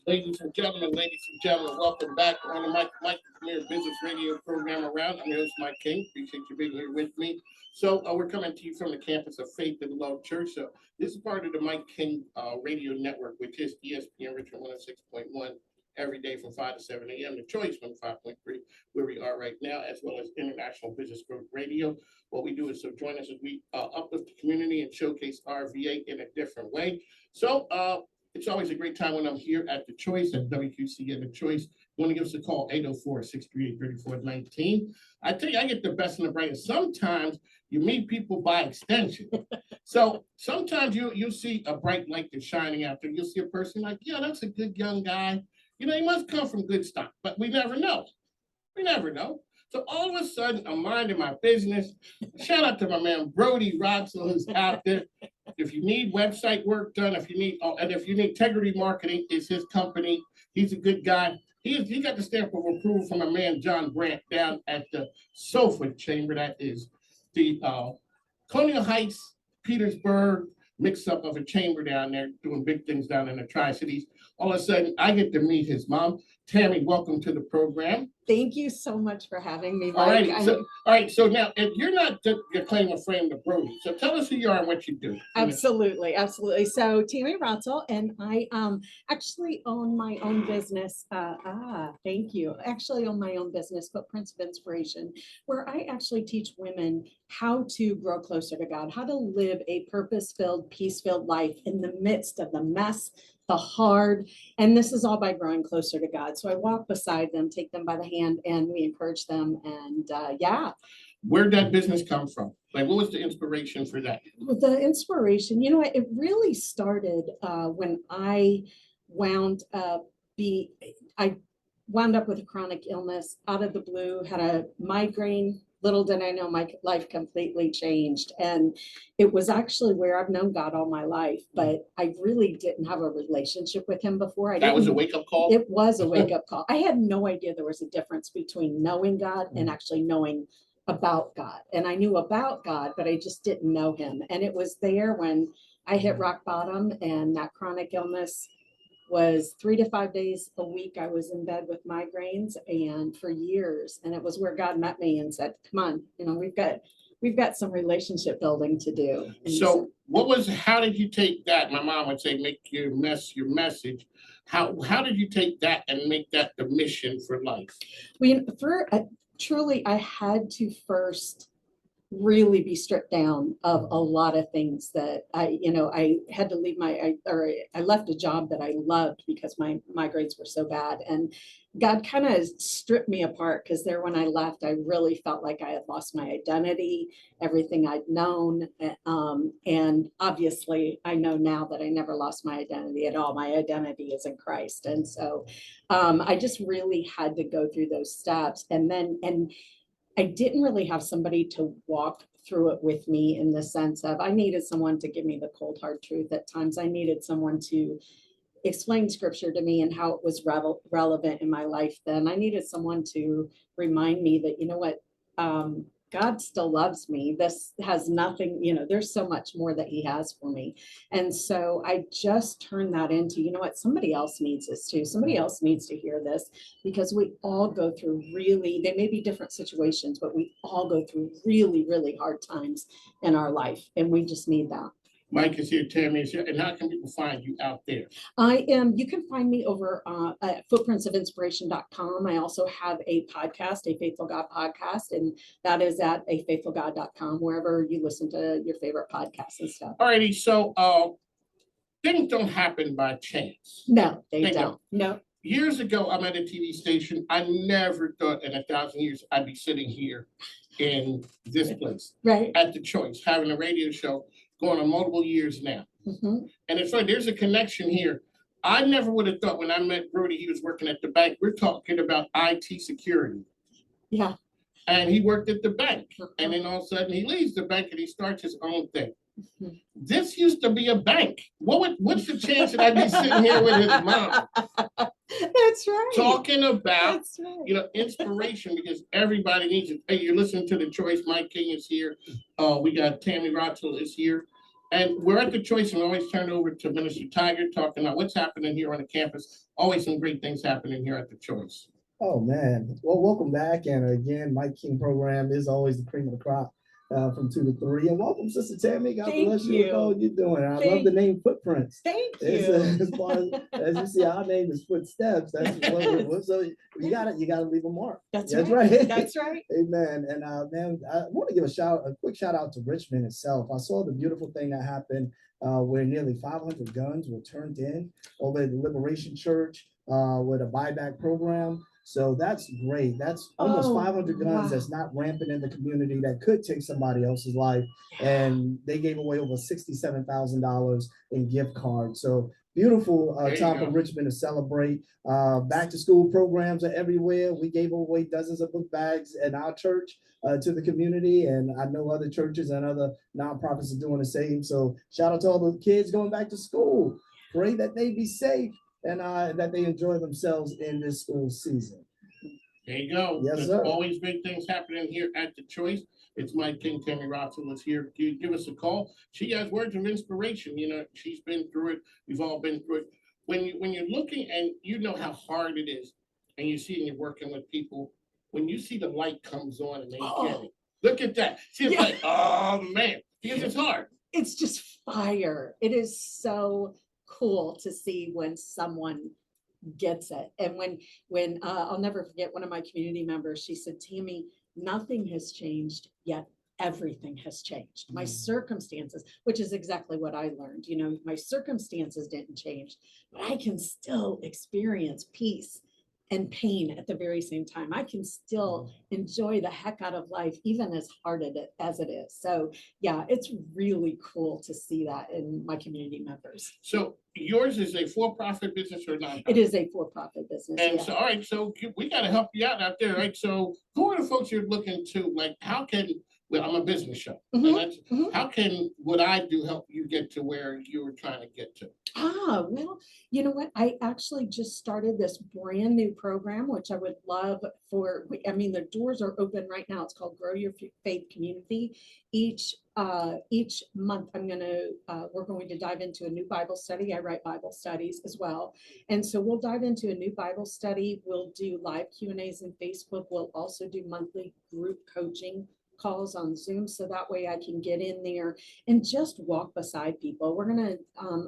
Ladies and gentlemen, welcome back on the Mike, the premier business radio program around. I'm your host, Mike King. Appreciate you being here with me. So we're coming to you from the campus of Faith and Love Church. So this is part of the Mike King radio network, which is ESPN Richmond 106.1 every day from 5 to 7 a.m. The Choice 105.3, where we are right now, as well as International Business Growth Radio. What we do is join us as we uplift the community and showcase our VA in a different way. So it's always a great time when I'm here at The Choice, at WQC at The Choice. You want to give us a call, 804-638-3419. I tell you, I get the best and the brightest. Sometimes you meet people by extension. So sometimes you see a bright light that's shining out there. You'll see a person like, yeah, that's a good young guy. You know, he must come from good stock, but we never know. We never know. So all of a sudden, I'm minding my business. Shout out to my man, Brody Rodson, who's out there. If you need website work done, if you need integrity marketing, is his company. He's a good guy. He got the stamp of approval from a man, John Grant, down at the Sofa Chamber. That is the Colonial Heights, Petersburg mix up of a chamber down there, doing big things down in the Tri-Cities. All of a sudden, I get to meet his mom. Tammy, welcome to the program. Thank you so much for having me, Mike. All right. So now, if you're not your claim of fame to Brody, so tell us who you are and what you do. Absolutely. So Tammy Brody, and I actually own my own business. Thank you. Actually own my own business, Footprints of Inspiration, where I actually teach women how to grow closer to God, how to live a purpose-filled, peace-filled life in the midst of the mess, the hard, and this is all by growing closer to God. So I walk beside them, take them by the hand, and we encourage them. And Where'd that business come from? Like, what was the inspiration for that? The inspiration, it really started when I wound up with a chronic illness out of the blue, had a migraine. Little did I know my life completely changed. And it was actually where I've known God all my life, but I really didn't have a relationship with him before. That was a wake-up call? It was a wake-up call. I had no idea there was a difference between knowing God and actually knowing about God. And I knew about God, but I just didn't know him. And it was there when I hit rock bottom, and that chronic illness was 3 to 5 days a week. I was in bed with migraines, and for years, and it was where God met me and said, come on, we've got some relationship building to do. And so how did you take that? My mom would say, make your message. How did you take that and make that the mission for life? Truly, I had to first really be stripped down of a lot of things that I had to leave I left a job that I loved because my migraines were so bad, and God kind of stripped me apart, because there when I left, I really felt like I had lost my identity, everything I'd known. And obviously I know now that I never lost my identity at all. My identity is in Christ. And so I just really had to go through those steps. And I didn't really have somebody to walk through it with me, in the sense of I needed someone to give me the cold hard truth at times. I needed someone to explain scripture to me and how it was relevant in my life then. I needed someone to remind me that, God still loves me. This has nothing, there's so much more that he has for me. And so I just turned that into, somebody else needs this too. Somebody else needs to hear this, because we all go through they may be different situations, but we all go through really, really hard times in our life. And we just need that. Mike is here, Tammy is here, and how can people find you out there? You can find me over at footprintsofinspiration.com. I also have a podcast, a Faithful God podcast, and that is at afaithfulgod.com, wherever you listen to your favorite podcasts and stuff. All righty, so things don't happen by chance. No, they don't. No. Years ago, I'm at a TV station. I never thought in 1,000 years I'd be sitting here in this place, right, at The Choice, having a radio show going on multiple years now. Mm-hmm. And it's like, there's a connection here. I never would have thought when I met Brody, he was working at the bank. We're talking about IT security. Yeah. And he worked at the bank. And then all of a sudden he leaves the bank and he starts his own thing. Mm-hmm. This used to be a bank. What's the chance that I'd be sitting here with his mom? That's right. Talking about, That's right. Inspiration, because everybody needs it. Hey, you're listening to The Choice. Mike King is here. We got Tammy Brody is here. And we're at the Choice and always turn over to Minister Tiger talking about what's happening here on the campus. Always some great things happening here at the Choice. Oh man. Well, welcome back. And again, Mike King program is always the cream of the crop from 2 to 3. And welcome, Sister Tammy. God bless you with all you're doing. I love the name Footprints. Thank you. As far as you see, our name is Footsteps. That's what so you gotta leave a mark. That's right. right. That's right. Amen. And man, I want to give a quick shout out to Richmond itself. I saw the beautiful thing that happened where nearly 500 guns were turned in over at the Liberation Church with a buyback program. So that's great. That's almost 500 guns that's not rampant in the community that could take somebody else's life. And they gave away over $67,000 in gift cards. So beautiful time for Richmond to celebrate. Back to school programs are everywhere. We gave away dozens of book bags in our church to the community. And I know other churches and other nonprofits are doing the same. So shout out to all the kids going back to school. Pray that they be safe and that they enjoy themselves in this school season. There you go. Yes, There's sir. always big things happening here at the Choice. It's Mike King, Tammy Brody was here. Give us a call. She has words of inspiration. You know, she's been through it. We've all been through it. When you're looking and you know how hard it is, and you see and you're working with people, when you see the light comes on and they get it. Look at that. She's like, oh man, because it's hard. It's just fire. It is so cool to see when someone gets it. And when I'll never forget one of my community members, she said, Tammy, nothing has changed yet. Everything has changed. My circumstances, which is exactly what I learned, you know, my circumstances didn't change, but I can still experience peace and pain at the very same time. I can still enjoy the heck out of life, even as hard as it is. So yeah, it's really cool to see that in my community members. So yours is a for-profit business or not? It is a for-profit business. And so, all right, so we got to help you out there, right? So who are the folks you're looking to? Like, how can, well, I'm a business show. How can what I do help you get to where you were trying to get to? Well, you know what? I actually just started this brand new program, which I would love for, I mean, the doors are open right now. It's called Grow Your Faith Community. Each month we're going to dive into a new Bible study. I write Bible studies as well. And so we'll dive into a new Bible study. We'll do live Q&As in Facebook. We'll also do monthly group coaching calls on Zoom, so that way I can get in there and just walk beside people. I'm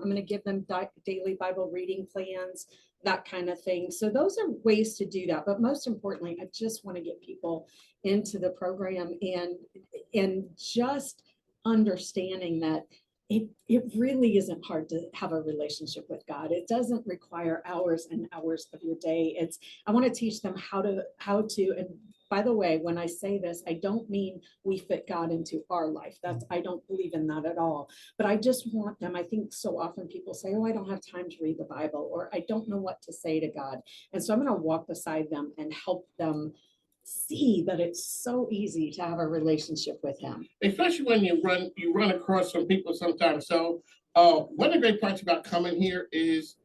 gonna give them daily Bible reading plans, that kind of thing. So those are ways to do that. But most importantly, I just want to get people into the program and just understanding that it really isn't hard to have a relationship with God. It doesn't require hours and hours of your day. I want to teach them how to, and by the way, when I say this, I don't mean we fit God into our life. I don't believe in that at all. But I just want them, I think so often people say, oh, I don't have time to read the Bible, or I don't know what to say to God. And so I'm going to walk beside them and help them see that it's so easy to have a relationship with Him. Especially when you run across some people sometimes. So one of the great parts about coming here is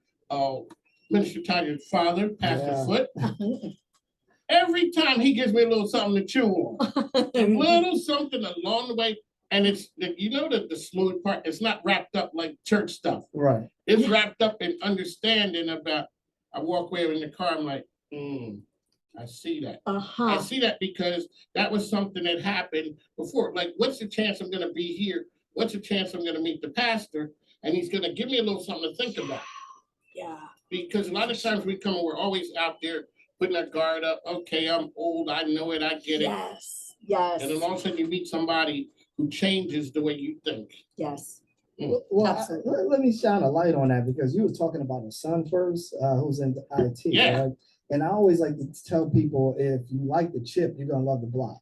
Minister Tiger's father, Pastor Foot. Every time he gives me a little something to chew on, a little something along the way. And it's, you know, the smooth part, it's not wrapped up like church stuff. Right. It's wrapped up in understanding about, I walk away in the car, I'm like, I see that. I see that because that was something that happened before. Like, what's the chance I'm going to be here? What's the chance I'm going to meet the pastor? And he's going to give me a little something to think about. Yeah. Because a lot of times we come and we're always out there putting our guard up. Okay, I'm old. I know it. I get it. Yes. Yes. And then all of a sudden you meet somebody who changes the way you think. Yes. Well, let me shine a light on that, because you were talking about a son first, who's in IT. Yeah. Right? And I always like to tell people, if you like the chip, you're gonna love the block.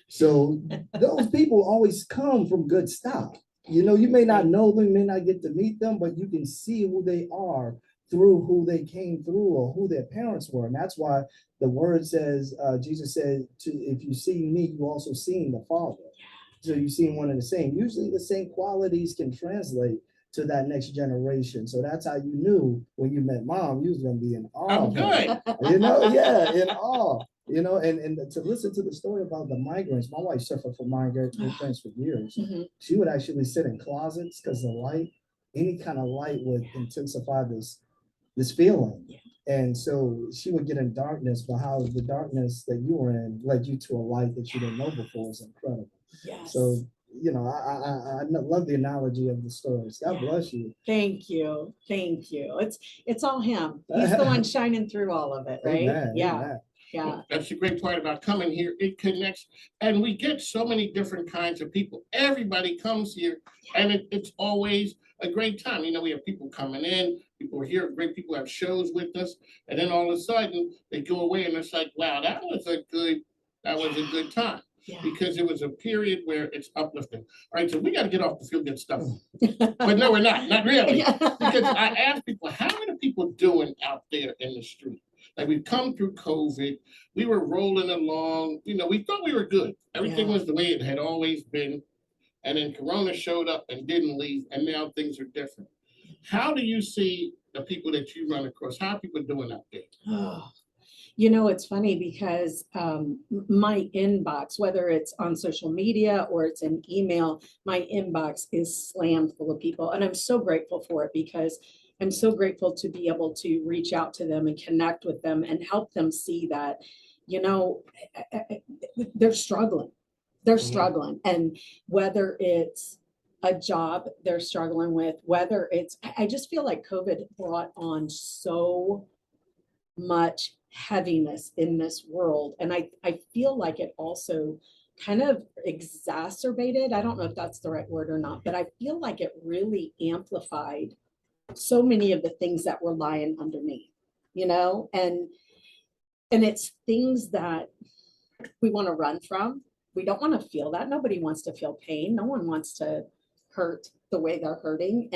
So those people always come from good stock. You know, you may not know them, you may not get to meet them, but you can see who they are through who they came through or who their parents were. And that's why the word says, Jesus said, if you see me, you also seen the Father. So you see one and the same. Usually the same qualities can translate to that next generation. So that's how you knew when you met Mom, you was gonna be in awe. I'm good. You know, yeah, in awe. You know, and to listen to the story about the migraines, my wife suffered from migraines for years. Mhm. She would actually sit in closets because the light, any kind of light would intensify this feeling. Yeah. And so she would get in darkness, but how the darkness that you were in led you to a light that you didn't know before is incredible. Yes. So, you know, I love the analogy of the stories. God Yeah. bless you. Thank you. Thank you. It's all him. He's the one shining through all of it, right? Amen. Yeah. Amen. Yeah. That's the great part about coming here. It connects, and we get so many different kinds of people. Everybody comes here, and it's always a great time. You know, we have people coming in, people are here, great people have shows with us, and then all of a sudden they go away, and it's like, wow, that was a good time. Yeah. Because it was a period where it's uplifting. All right, so we got to get off the feel good stuff. But no, we're not really. Because I ask people, how are the people doing out there in the street? Like we've come through COVID, we were rolling along, you know, we thought we were good. Everything Yeah. was the way it had always been. And then Corona showed up and didn't leave, and now things are different. How do you see the people that you run across? How are people doing out there? Oh, you know, it's funny because my inbox, whether it's on social media or it's an email, my inbox is slammed full of people. And I'm so grateful for it because I'm so grateful to be able to reach out to them and connect with them and help them see that, you know, they're struggling. They're Mhm. struggling. And whether it's a job they're struggling with, whether it's, I just feel like COVID brought on so much heaviness in this world. And I feel like it also kind of exacerbated, I don't know if that's the right word or not, but I feel like it really amplified so many of the things that were lying underneath, you know, and it's things that we want to run from. We don't want to feel that. Nobody wants to feel pain. No one wants to hurt the way they're hurting.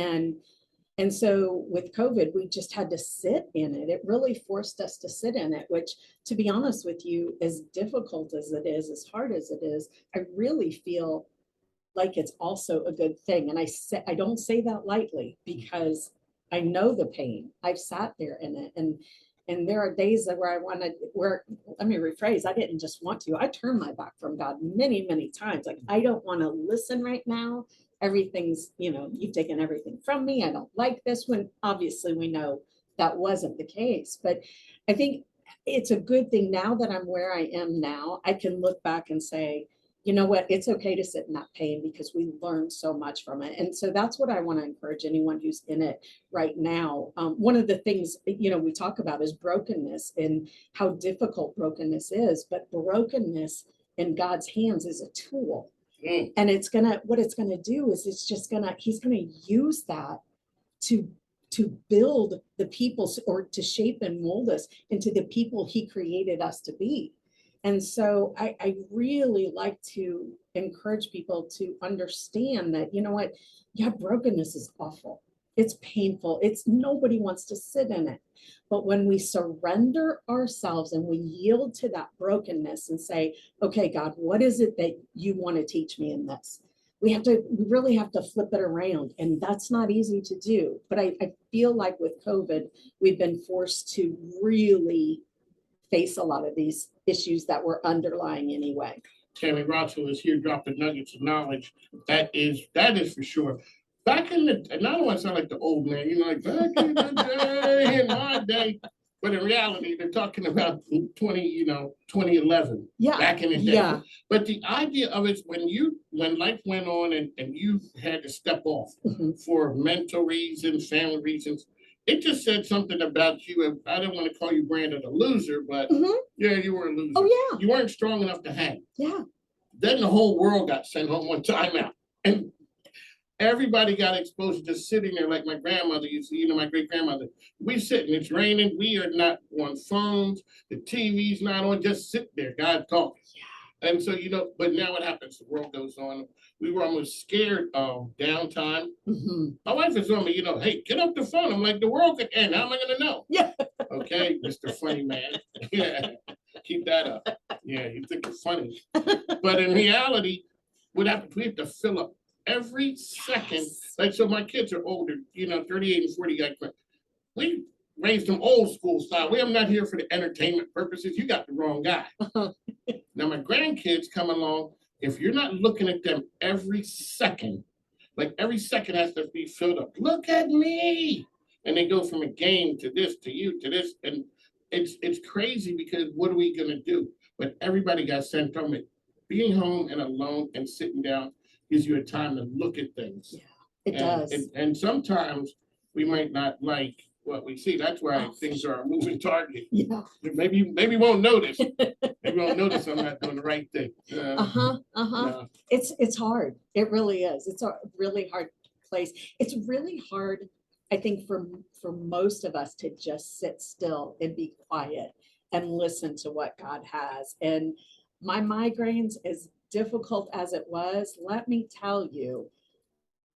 And so with COVID, we just had to sit in it. It really forced us to sit in it, which, to be honest with you, as difficult as it is, as hard as it is, I really feel like it's also a good thing. And I don't say that lightly because I know the pain. I've sat there in it. And there are days where let me rephrase, I didn't just want to. I turned my back from God many, many times. Like, I don't want to listen right now. Everything's, you know, you've taken everything from me. I don't like this, when obviously we know that wasn't the case. But I think it's a good thing now that I'm where I am now. I can look back and say, you know what, it's okay to sit in that pain because we learned so much from it. And so that's what I want to encourage anyone who's in it right now. One of the things, you know, we talk about is brokenness and how difficult brokenness is, but brokenness in God's hands is a tool. Mm. And what it's gonna do is he's gonna use that to build the people, or to shape and mold us into the people he created us to be. And so I really like to encourage people to understand that, you know what, yeah, brokenness is awful. It's painful. Nobody wants to sit in it. But when we surrender ourselves and we yield to that brokenness and say, okay, God, what is it that you want to teach me in this? We really have to flip it around. And that's not easy to do. But I feel like with COVID, we've been forced to really face a lot of these issues that were underlying anyway. Tammy Brody is here dropping nuggets of knowledge. That is for sure. Back in the, and I don't want to sound like the old man, you know, like back in the day, in my day. But in reality, they're talking about 2011, Yeah. back in the day. Yeah. But the idea of it, when life went on and you had to step off Mhm. for mental reasons, family reasons, it just said something about you. And I didn't want to call you Brandon a loser, but Mhm. yeah, you were a loser. Oh yeah. You weren't strong enough to hang. Yeah. Then the whole world got sent home on timeout. And everybody got exposed to just sitting there like my grandmother used to, my great grandmother. We sitting, it's raining, we are not on phones, the TV's not on, just sit there, God talking. And so, but now what happens? The world goes on. We were almost scared of downtime. Mm-hmm. My wife is on me, hey, get up the phone. I'm like, the world could end. How am I going to know? Yeah. Okay, Mr. Funny Man. Yeah, keep that up. Yeah, you think it's funny. But in reality, what happens? We have to fill up every second. Yes. Like, so my kids are older, 38 and 40. We raised them old school style. I'm not here for the entertainment purposes. You got the wrong guy. Now my grandkids come along. If you're not looking at them every second, like every second has to be filled up. Look at me. And they go from a game to this, to you, to this. And it's crazy because what are we gonna do? But everybody got sent from it. Being home and alone and sitting down gives you a time to look at things. Yeah, it does. And sometimes we might not like what we see. That's why things are a moving target. Yeah. Maybe you won't notice. Maybe you won't notice I'm not doing the right thing. No. It's hard. It really is. It's a really hard place. It's really hard, I think, for most of us to just sit still and be quiet and listen to what God has. And my migraines, as difficult as it was, let me tell you,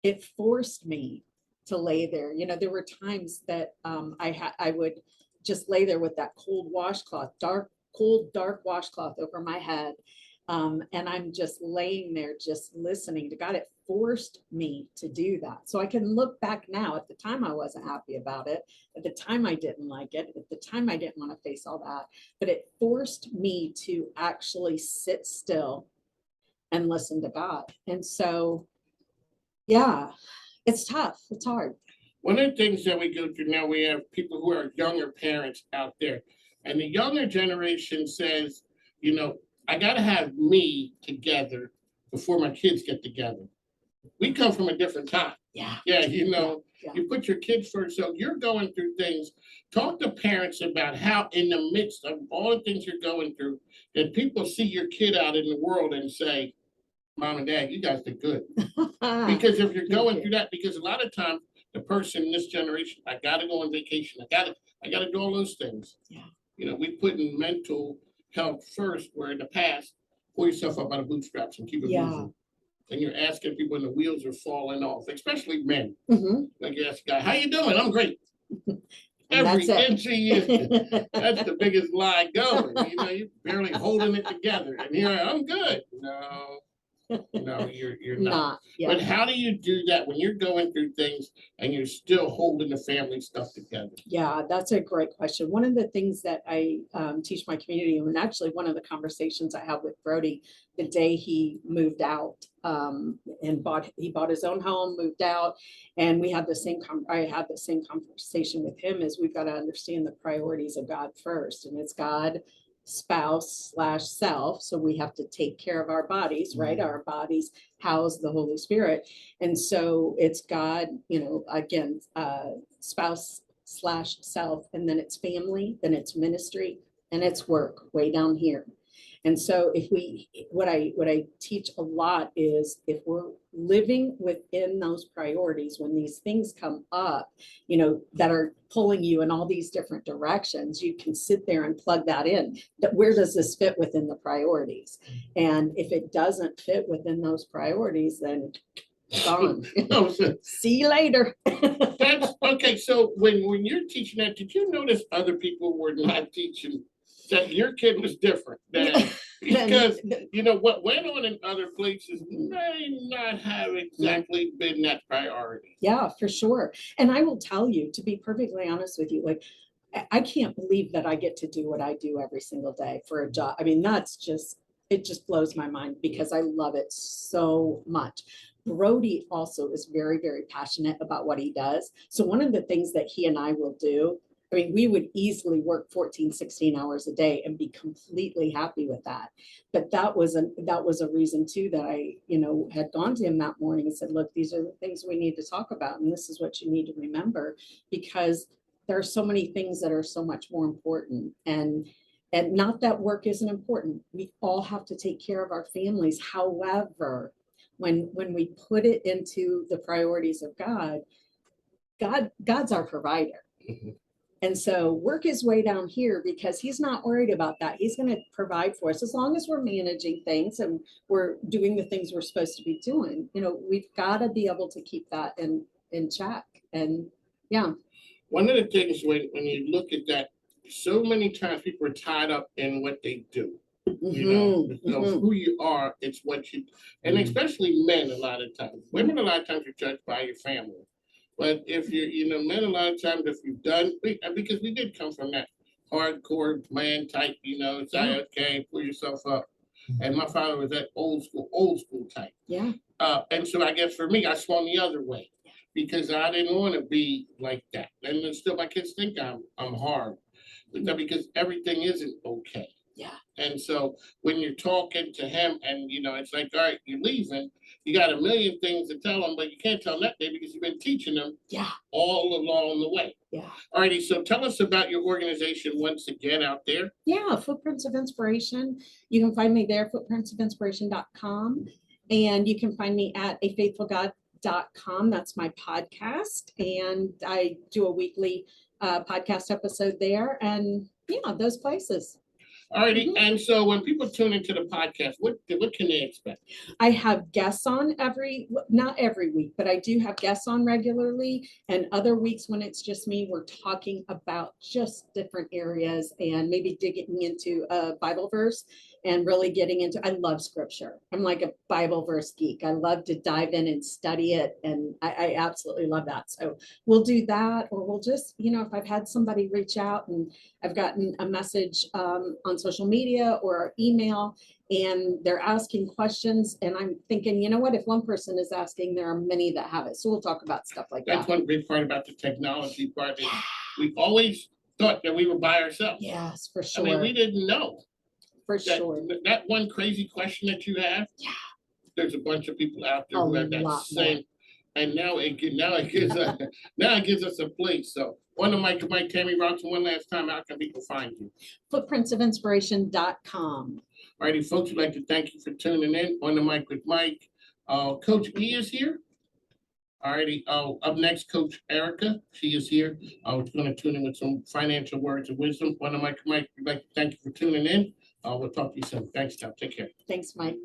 it forced me to lay there. You know, there were times that I would just lay there with that cold washcloth, dark washcloth over my head. And I'm just laying there, just listening to God. It forced me to do that. So I can look back now. At the time, I wasn't happy about it. At the time, I didn't like it. At the time, I didn't want to face all that. But it forced me to actually sit still and listen to God. And so, yeah, it's tough. It's hard. One of the things that we go through now, we have people who are younger parents out there. And the younger generation says, you know, I got to have me together before my kids get together. We come from a different time. Yeah. Yeah, you know, Yeah. you put your kids first. So you're going through things. Talk to parents about how in the midst of all the things you're going through, that people see your kid out in the world and say, Mom and Dad, you guys did good. Because if you're going through that, because a lot of times the person in this generation, I got to go on vacation. I got to do all those things. Yeah. You know, we put in mental health first, where in the past, pull yourself up by the bootstraps and keep it moving. And you're asking people when the wheels are falling off, especially men. Like you ask a guy, how you doing? I'm great. Every inch of you, that's the biggest lie going. You know, you're barely holding it together. And you're like, I'm good. No, you're not. Yeah. But how do you do that when you're going through things and you're still holding the family stuff together? Yeah, that's a great question. One of the things that I teach my community, and actually one of the conversations I have with Brody the day he moved out and he bought his own home, moved out, and we had I had the same conversation with him, is we've got to understand the priorities of God first, and it's God, spouse/self. So we have to take care of our bodies, right? Our bodies house the Holy Spirit. And so it's God, you know, again, spouse/self, and then it's family, then it's ministry, and it's work way down here. And so what I teach a lot is, if we're living within those priorities, when these things come up, you know, that are pulling you in all these different directions, you can sit there and plug that in. That where does this fit within the priorities? And if it doesn't fit within those priorities, then gone. See you later. That's okay. So when you're teaching that, did you notice other people were not teaching that your kid was different? Because you know what went on in other places may not have exactly been that priority. Yeah, for sure. And I will tell you, to be perfectly honest with you, like, I can't believe that I get to do what I do every single day for a job. I mean, it just blows my mind, because I love it so much. Brody also is very, very passionate about what he does. So one of the things that he and I will do, I mean, we would easily work 14, 16 hours a day and be completely happy with that. But that was a reason too, that I, you know, had gone to him that morning and said, look, these are the things we need to talk about. And this is what you need to remember, because there are so many things that are so much more important. And not that work isn't important. We all have to take care of our families. However, when we put it into the priorities of God's our provider. And so work is way down here, because he's not worried about that. He's going to provide for us as long as we're managing things and we're doing the things we're supposed to be doing. You know, we've got to be able to keep that in check. And yeah. One of the things when you look at that, so many times people are tied up in what they do. You know, who you are, it's what you, and especially men a lot of times. Women a lot of times are judged by your family. But if men, a lot of times, if you've done, because we did come from that hardcore man type, say, okay, pull yourself up. And my father was that old school type. Yeah. And so I guess for me, I swung the other way because I didn't want to be like that. And then still, my kids think I'm hard because everything isn't okay. Yeah. And so when you're talking to him and, it's like, all right, you're leaving, you got a million things to tell him, but you can't tell him that day because you've been teaching them all along the way. Yeah. All righty. So tell us about your organization once again out there. Yeah. Footprints of Inspiration. You can find me there, footprintsofinspiration.com. And you can find me at afaithfulgod.com. That's my podcast. And I do a weekly podcast episode there. And those places. All righty. And so when people tune into the podcast, what can they expect? I have guests on not every week, but I do have guests on regularly. And other weeks when it's just me, we're talking about just different areas and maybe digging into a Bible verse and really getting into, I love scripture. I'm like a Bible verse geek. I love to dive in and study it. And I absolutely love that. So we'll do that, or we'll just, if I've had somebody reach out and I've gotten a message on social media or email and they're asking questions, and I'm thinking, if one person is asking, there are many that have it. So we'll talk about stuff like that. That's one big part about the technology part. We always thought that we were by ourselves. Yes, for sure. I mean, we didn't know. For sure. That one crazy question that you have. Yeah. There's a bunch of people out there who have that same. More. And now it gives us a place. So on the mic, Tammy Robinson, one last time, how can people find you? Footprintsofinspiration.com. All righty, folks, we'd like to thank you for tuning in. On the mic with Mike. Coach E is here. All righty. Up next, Coach Erica. She is here. We're going to tune in with some financial words of wisdom. On the mic, Mike, we'd like to thank you for tuning in. We'll talk to you soon. Thanks, Tom. Take care. Thanks, Mike.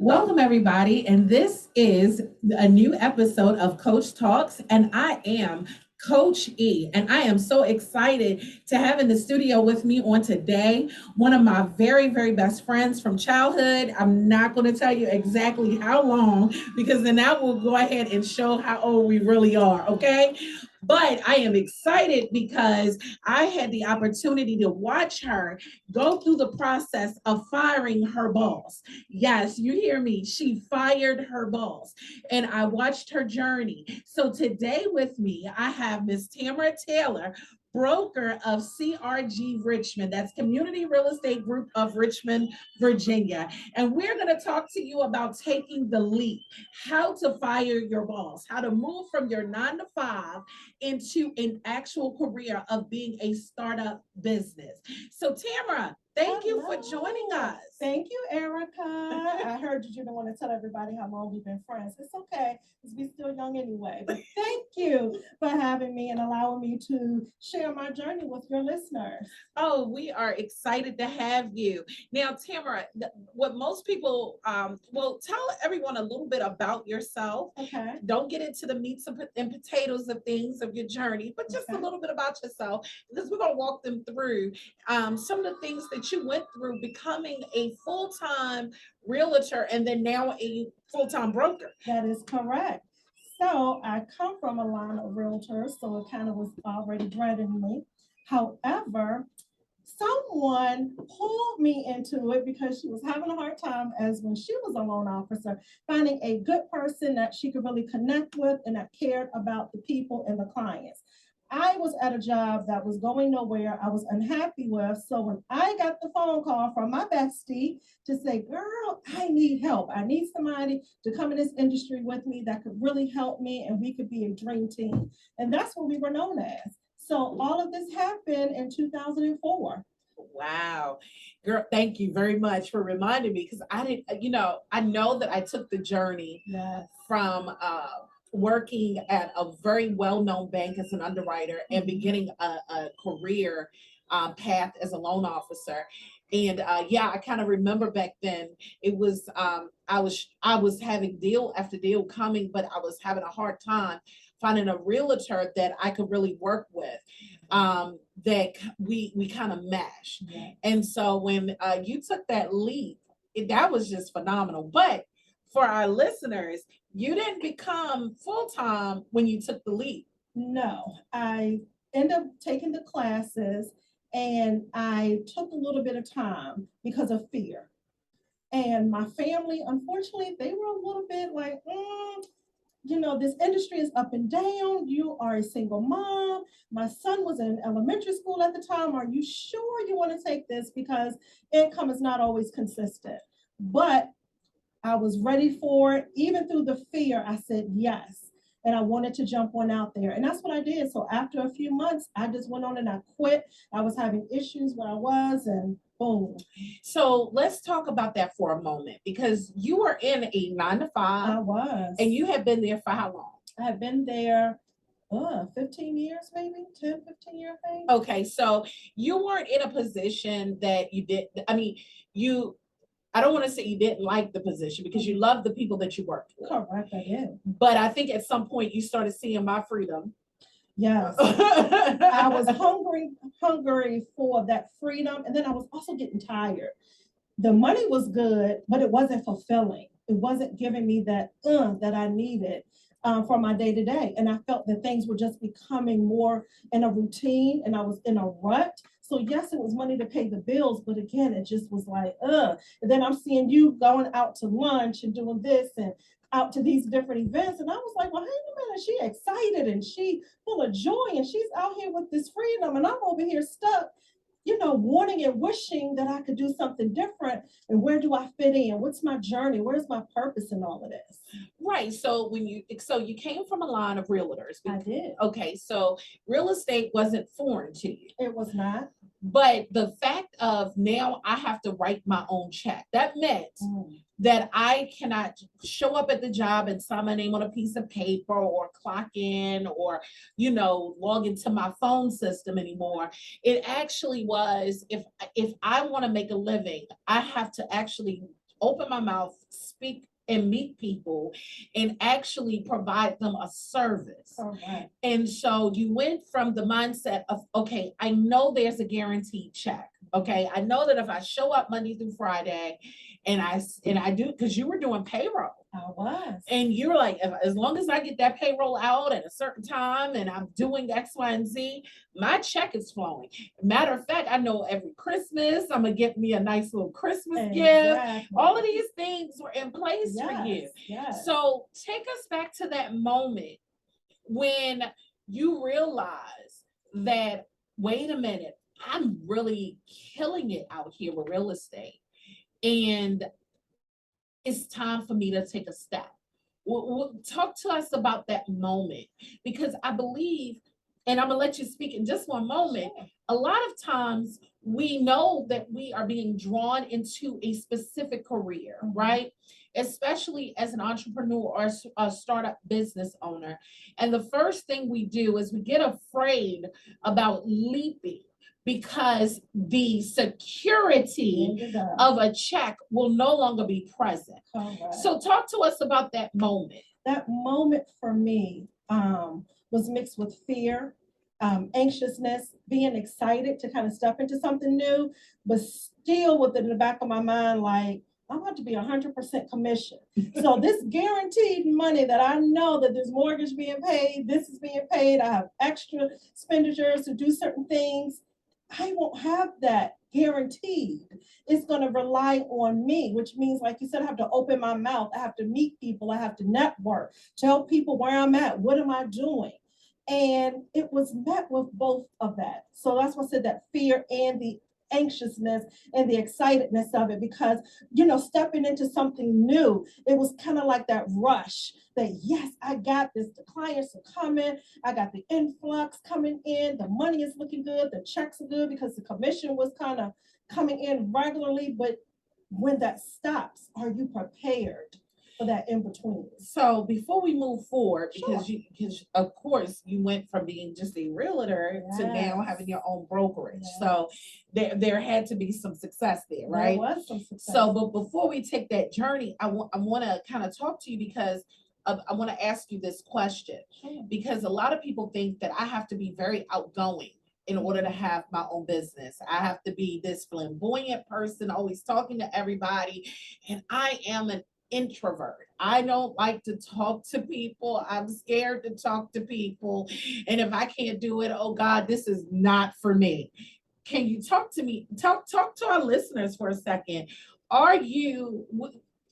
Welcome, everybody, and this is a new episode of Coach Talks, and I am Coach E, and I am so excited to have in the studio with me on today one of my very, very best friends from childhood. I'm not going to tell you exactly how long, because then that will go ahead and show how old we really are, okay? But I am excited because I had the opportunity to watch her go through the process of firing her boss. Yes, you hear me. She fired her boss, and I watched her journey. So today with me, I have Miss Tamara Taylor, broker of CRG Richmond. That's Community Real Estate Group of Richmond, Virginia. And we're going to talk to you about taking the leap, how to fire your boss, how to move from your 9-to-5 into an actual career of being a startup business. So Tamara, thank you for joining us. Thank you, Erica. I heard you didn't want to tell everybody how long we've been friends. It's okay, because we're still young anyway. But thank you for having me and allowing me to share my journey with your listeners. Oh, we are excited to have you. Now, Tamara, what most people, well, tell everyone a little bit about yourself. Okay. Don't get into the meats and potatoes of things of your journey, but just a little bit about yourself, because we're going to walk them through some of the things that you went through becoming a full-time realtor and then now a full-time broker. That is correct. So I come from a line of realtors, so it kind of was already bred in me. However, someone pulled me into it because she was having a hard time, as when she was a loan officer, finding a good person that she could really connect with and that cared about the people and the clients. I was at a job that was going nowhere, I was unhappy with. So when I got the phone call from my bestie to say, girl, I need help. I need somebody to come in this industry with me that could really help me and we could be a dream team. And that's what we were known as. So all of this happened in 2004. Wow. Girl, thank you very much for reminding me, because I didn't, I know that I took the journey Yes. from working at a very well-known bank as an underwriter and beginning a career path as a loan officer. And yeah, I kind of remember back then it was I was having deal after deal coming, but I was having a hard time finding a realtor that I could really work with, that we kind of mesh. Yeah. And so when you took that leap, that was just phenomenal. But for our listeners, you didn't become full-time when you took the leap. No, I ended up taking the classes and I took a little bit of time because of fear. And my family, unfortunately, they were a little bit like, this industry is up and down. You are a single mom. My son was in elementary school at the time. Are you sure you want to take this? Because income is not always consistent. But I was ready for it. Even through the fear, I said yes. And I wanted to jump on out there. And that's what I did. So after a few months, I just went on and I quit. I was having issues where I was, and boom. So let's talk about that for a moment, because you were in a 9 to 5. I was. And you have been there for how long? I have been there 15 years, maybe 10, 15 years, I think. Okay, so you weren't in a position that you did, I don't want to say you didn't like the position, because you loved the people that you worked with. Correct, I did. But I think at some point you started seeing my freedom. Yes. I was hungry for that freedom. And then I was also getting tired. The money was good, but it wasn't fulfilling. It wasn't giving me that that I needed for my day to day. And I felt that things were just becoming more in a routine, and I was in a rut. So yes, it was money to pay the bills, but again, it just was like, And then I'm seeing you going out to lunch and doing this and out to these different events. And I was like, well, hey, a minute, she excited and she full of joy and she's out here with this freedom. And I'm over here stuck, wanting and wishing that I could do something different. And where do I fit in? What's my journey? Where's my purpose in all of this? Right. So you came from a line of realtors. I did. Okay. So real estate wasn't foreign to you. It was not. But the fact of now I have to write my own check, that meant that I cannot show up at the job and sign my name on a piece of paper or clock in or, log into my phone system anymore. It actually was, if I want to make a living, I have to actually open my mouth, speak, and meet people and actually provide them a service. Right. And so you went from the mindset of, okay, I know there's a guaranteed check. Okay. I know that if I show up Monday through Friday and I do, because you were doing payroll. I was. And you're like, as long as I get that payroll out at a certain time and I'm doing X, Y, and Z, my check is flowing. Matter of fact, I know every Christmas, I'm going to get me a nice little Christmas gift. All of these things were in place for you. Yes. So take us back to that moment when you realize that, wait a minute, I'm really killing it out here with real estate. And it's time for me to take a step. Talk to us about that moment, because I believe, and I'm gonna let you speak in just one moment. Sure. A lot of times we know that we are being drawn into a specific career, right? Especially as an entrepreneur or a startup business owner. And the first thing we do is we get afraid about leaping, because the security of a check will no longer be present. So talk to us about that moment. That moment for me was mixed with fear, anxiousness, being excited to kind of step into something new, but still with it in the back of my mind, like, I want to be 100% commission. So this guaranteed money that I know that there's mortgage being paid, this is being paid, I have extra expenditures to do certain things. I won't have that guaranteed. It's going to rely on me, which means, like you said, I have to open my mouth. I have to meet people. I have to network, tell people where I'm at. What am I doing? And it was met with both of that. So that's why I said that fear and the anxiousness and the excitedness of it because, stepping into something new, it was kind of like that rush that, yes, I got this. The clients are coming. I got the influx coming in. The money is looking good. The checks are good because the commission was kind of coming in regularly. But when that stops, are you prepared for that in between? So before we move forward, Sure. because of course you went from being just a realtor to now Yes. having your own brokerage. Yes. So there had to be some success there, right? There was some success. So, but before we take that journey, I want to kind of talk to you because I want to ask you this question, Sure. because a lot of people think that I have to be very outgoing in order to have my own business. I have to be this flamboyant person, always talking to everybody, and I am an introvert. I don't like to talk to people. I'm scared to talk to people. And if I can't do it, oh God, this is not for me. Can you talk to me? Talk to our listeners for a second. Are you,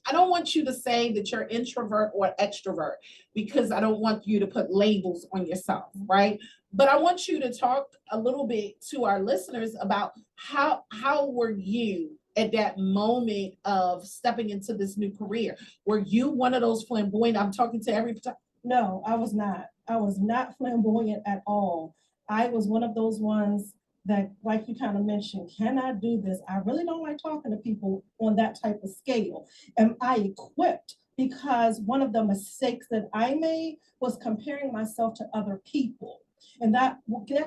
I don't want you to say that you're introvert or extrovert because I don't want you to put labels on yourself, right? But I want you to talk a little bit to our listeners about how were you at that moment of stepping into this new career? Were you one of those flamboyant? I'm talking to every. No, I was not. I was not flamboyant at all. I was one of those ones that, like you kind of mentioned, can I do this? I really don't like talking to people on that type of scale. Am I equipped? Because one of the mistakes that I made was comparing myself to other people. And that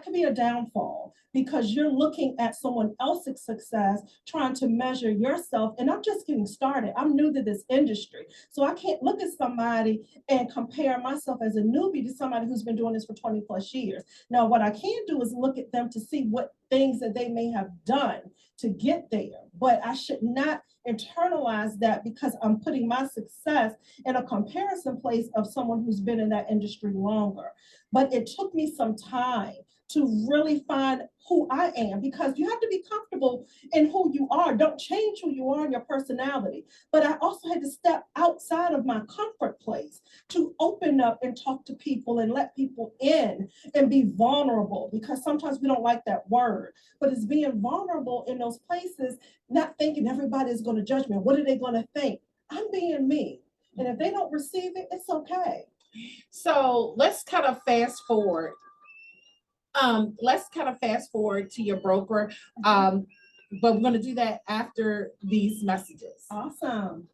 could be a downfall because you're looking at someone else's success, trying to measure yourself. And I'm just getting started. I'm new to this industry. So I can't look at somebody and compare myself as a newbie to somebody who's been doing this for 20 plus years. Now, what I can do is look at them to see what things that they may have done to get there. But I should not internalize that because I'm putting my success in a comparison place of someone who's been in that industry longer. But it took me some time to really find who I am because you have to be comfortable in who you are. Don't change who you are and your personality. But I also had to step outside of my comfort place to open up and talk to people and let people in and be vulnerable because sometimes we don't like that word, but it's being vulnerable in those places, not thinking everybody is going to judge me. What are they going to think? I'm being me. And if they don't receive it, it's okay. So let's kind of fast forward. Let's kind of fast forward to your broker. But we're going to do that after these messages. Awesome.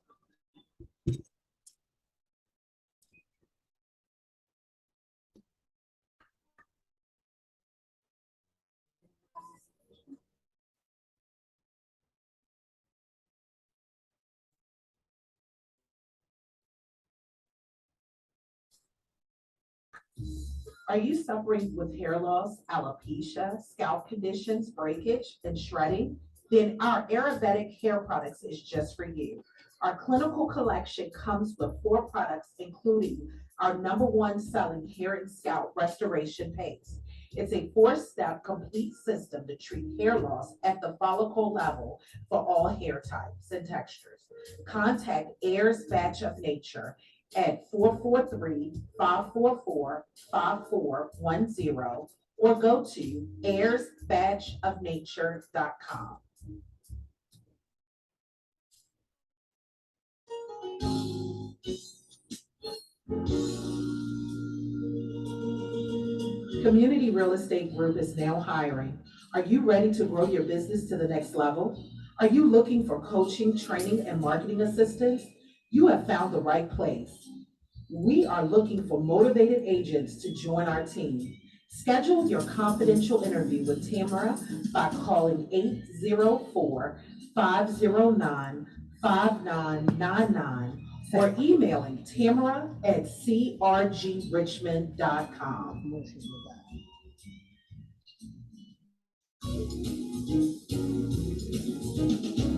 Are you suffering with hair loss, alopecia, scalp conditions, breakage, and shredding? Then our Aerobatic hair products is just for you. Our clinical collection comes with 4 products, including our #1 selling hair and scalp restoration paste. It's a 4-step complete system to treat hair loss at the follicle level for all hair types and textures. Contact Airs Batch of Nature at 443-544-5410 or go to airsbatchofnature.com. Community Real Estate Group is now hiring. Are you ready to grow your business to the next level? Are you looking for coaching, training, and marketing assistance? You have found the right place. We are looking for motivated agents to join our team. Schedule your confidential interview with Tamara by calling 804-509-5999 or emailing tamara@crgrichmond.com.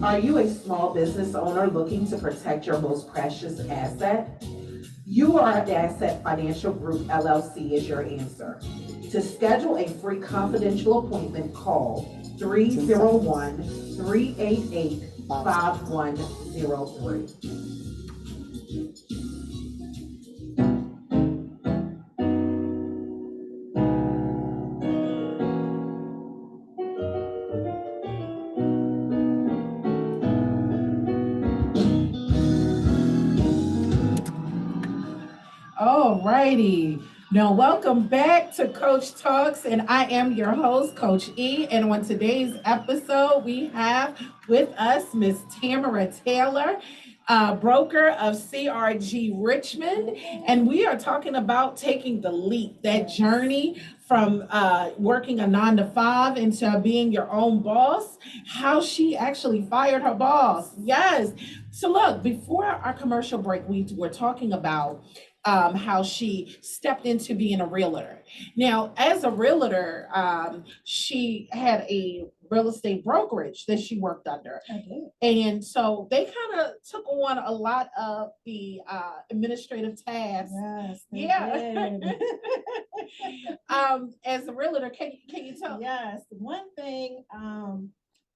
Are you a small business owner looking to protect your most precious asset? You Are an Asset Financial Group LLC is your answer. To schedule a free confidential appointment, call 301-388-5103. righty. Now, welcome back to Coach Talks, and I am your host, Coach E. And on today's episode, we have with us Miss Tamara Taylor, broker of CRG Richmond, and we are talking about taking the leap, that journey from working a 9 to 5 into being your own boss, how she actually fired her boss. Yes. So look, before our commercial break, we were talking about how she stepped into being a realtor. Now, as a realtor, she had a real estate brokerage that she worked under. I did. And so they kind of took on a lot of the administrative tasks. Yes. They Yeah. did. As a realtor, can you tell? Yes. One thing,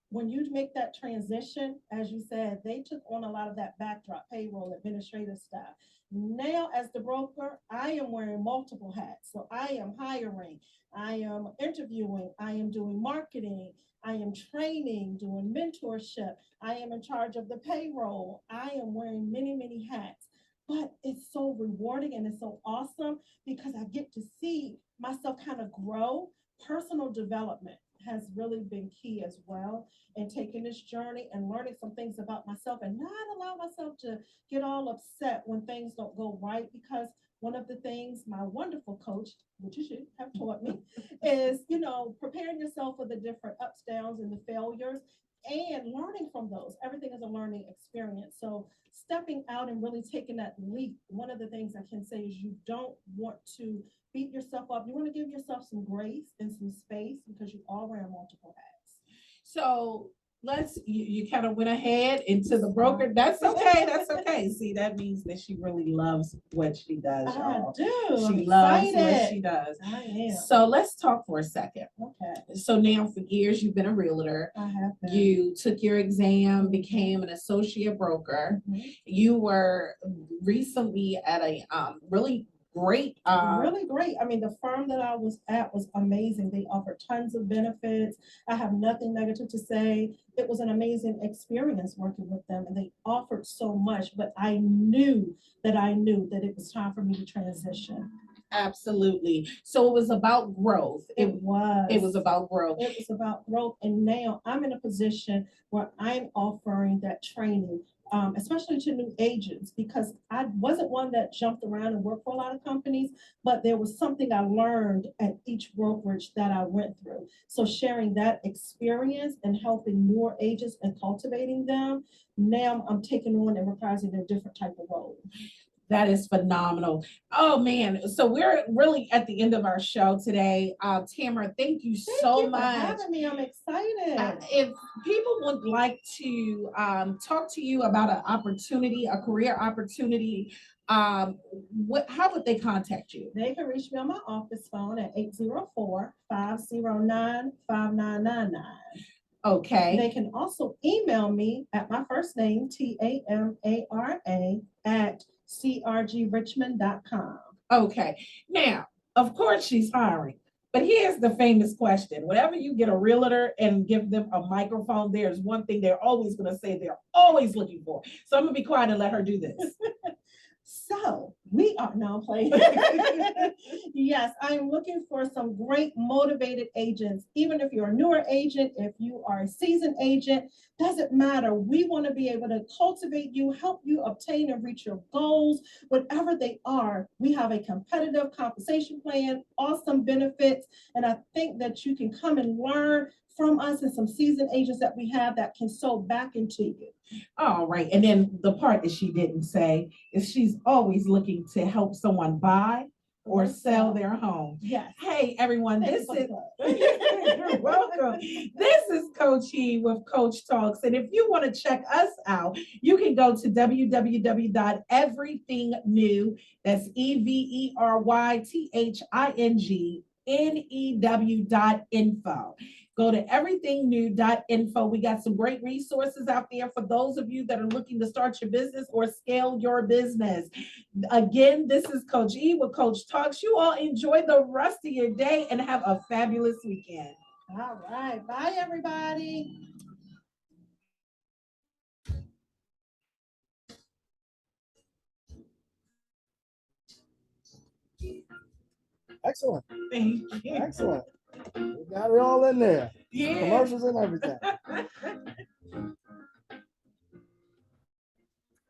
when you make that transition, as you said, they took on a lot of that backdrop, payroll, administrative stuff. Now, as the broker, I am wearing multiple hats. So I am hiring, I am interviewing, I am doing marketing, I am training, doing mentorship, I am in charge of the payroll. I am wearing many, many hats. But it's so rewarding and it's so awesome because I get to see myself kind of grow. Personal development has really been key as well in taking this journey and learning some things about myself and not allow myself to get all upset when things don't go right, because one of the things my wonderful coach, which is you, have taught me is, preparing yourself for the different ups, downs, and the failures and learning from those. Everything is a learning experience. So stepping out and really taking that leap, one of the things I can say is you don't want to beat yourself up. You want to give yourself some grace and some space because you are wearing multiple hats. So you kind of went ahead into the broker. That's okay. That's okay. See, that means that she really loves what she does, y'all. I do. She I'm loves what excited. she does. I am. So let's talk for a second. Okay. So now for years you've been a realtor. I have been. You took your exam, became an associate broker. Mhm. You were recently at a really great really great. I mean, the firm that I was at was amazing. They offered tons of benefits. I have nothing negative to say. It was an amazing experience working with them, and they offered so much, but I knew that it was time for me to transition. Absolutely. So it was about growth. It was. It was about growth. It was about growth. And now I'm in a position where I'm offering that training, especially to new agents, because I wasn't one that jumped around and worked for a lot of companies, but there was something I learned at each brokerage that I went through. So sharing that experience and helping newer agents and cultivating them, now I'm taking on and reprising a different type of role. That is phenomenal. Oh man. So we're really at the end of our show today. Tamara, thank you so much. For having me. I'm excited. If people would like to talk to you about an opportunity, a career opportunity, how would they contact you? They can reach me on my office phone at 804-509-5999. Okay. They can also email me at my first name, TAMARA, at crgrichmond.com. Okay. Now, of course she's hiring, but here's the famous question. Whenever you get a realtor and give them a microphone, there's one thing they're always going to say they're always looking for. So I'm going to be quiet and let her do this. So we are now playing. Yes, I'm looking for some great motivated agents. Even if you're a newer agent, if you are a seasoned agent, doesn't matter. We want to be able to cultivate you, help you obtain and reach your goals, whatever they are. We have a competitive compensation plan, awesome benefits, and I think that you can come and learn from us and some seasoned agents that we have that can sew back into you. All right. And then the part that she didn't say is she's always looking to help someone buy or sell their home. Yes. Hey, everyone, Thank this is, you. you're welcome. This is Coach E with Coach Talks. And if you want to check us out, you can go to www.everythingnew, that's everythingnew.info. Go to everythingnew.info. We got some great resources out there for those of you that are looking to start your business or scale your business. Again, this is Coach E with Coach Talks. You all enjoy the rest of your day and have a fabulous weekend. All right. Bye, everybody. Excellent, Thank you. excellent. We got it all in there. Yeah. Commercials and everything.